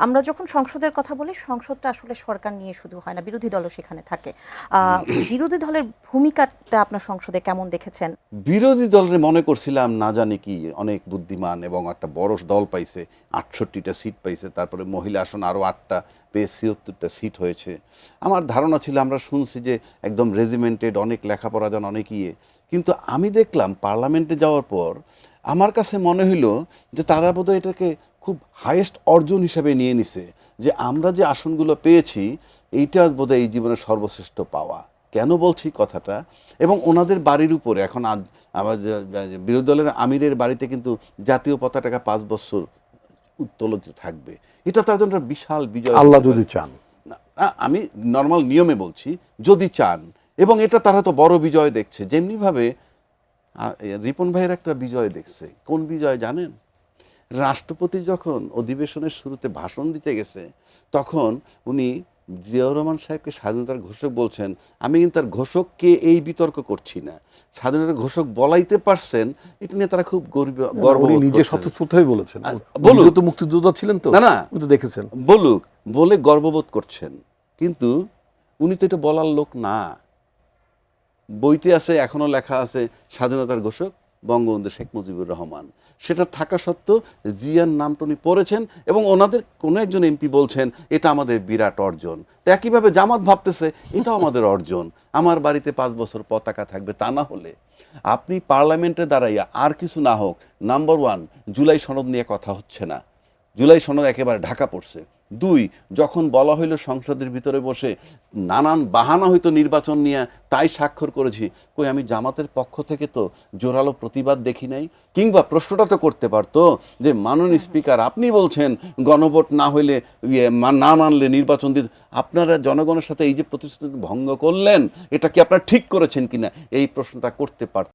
আমরা যখন সংসদের কথা বলি, সংসদটা আসলে সরকার নিয়ে শুধু হয় না, বিরোধী দলও সেখানে থাকে। বিরোধী দলের ভূমিকাটা আপনার সংসদে কেমন দেখেছেন? বিরোধী দলের মনে করছিলাম না জানি কি অনেক বুদ্ধিমান এবং একটা বড় দল পাইছে, 68টা সিট পাইছে, তারপরে মহিলা আসন আরও 8টা পেয়ে 76টা সিট হয়েছে। আমার ধারণা ছিল, আমরা শুনছি যে একদম রেজিমেন্টেড, অনেক লেখাপড়া জান, অনেক কিন্তু আমি দেখলাম পার্লামেন্টে যাওয়ার পর আমার কাছে মনে হইল যে তারা বোধহয় এটাকে খুব হাইয়েস্ট অর্জন হিসাবে নিয়ে নিছে, যে আমরা যে আসনগুলো পেয়েছি এইটা বোধহয় এই জীবনের সর্বশ্রেষ্ঠ পাওয়া। কেন বলছি কথাটা, এবং ওনাদের বাড়ির উপরে এখন আমার বিরোধী দলের আমিরের বাড়িতে কিন্তু জাতীয় পতাকা 5 বছর উত্তোলিত থাকবে। এটা তার জন্য একটা বিশাল বিজয়, আল্লাহ যদি চান। আমি নর্মাল নিয়মে বলছি, যদি চান, এবং এটা তারা তো বড় বিজয় দেখছে। যেমনিভাবে রিপন ভাইয়ের একটা বিজয় দেখছে। কোন বিজয় জানেন? রাষ্ট্রপতি যখন অধিবেশনের শুরুতে ভাষণ দিতে গেছে, তখন উনি জিয়াউর রহমান সাহেবকে স্বাধীনতার ঘোষক বলছেন। আমি কিন্তু তার ঘোষককে এই বিতর্ক করছি না, স্বাধীনতার ঘোষক বলাইতে পারছেন, এটা নিয়ে তারা খুব গর্ব নিজে স্বতঃস্ফূর্তই বলেছেন। বলুক তো মুক্তিযোদ্ধা ছিলেন, তো না তো দেখেছেন, বলুক, বলে গর্ববোধ করছেন। কিন্তু উনি তো এটা বলার লোক না। বইতে আছে, এখনো লেখা আছে, স্বাধীনতার ঘোষক বঙ্গবন্ধু শেখ মুজিবুর রহমান। সেটা থাকা সত্ত্বেও জিয়ার নামটা উনি পড়েছেন, এবং ওনাদের কোনো একজন এমপি বলছেন এটা আমাদের বিরাট অর্জন। তো একইভাবে জামাত ভাবতেছে এটাও আমাদের অর্জন, আমার বাড়িতে 5 বছর পতাকা থাকবে। তা না হলে আপনি পার্লামেন্টে দাঁড়াইয়া আর কিছু না হোক, নাম্বার 1, জুলাই সনদ নিয়ে কথা হচ্ছে না, জুলাই সনদ একেবারে ঢাকা পড়ছে। 2, যখন বলা হইল সংসদের ভিতরে বসে নানান বাহানা হইতো নির্বাচন নিয়ে, তাই স্বাক্ষর করেছি। কই, আমি জামাতের পক্ষ থেকে তো জোরালো প্রতিবাদ দেখি নাই। কিংবা প্রশ্নটা তো করতে পারতো যে মাননীয় স্পিকার, আপনি বলছেন গণভোট না হইলে, না মানলে নির্বাচন দিতে, আপনারা জনগণের সাথে এই যে প্রতিশ্রুতি ভঙ্গ করলেন, এটা কি আপনারা ঠিক করেছেন কিনা, এই প্রশ্নটা করতে পারত।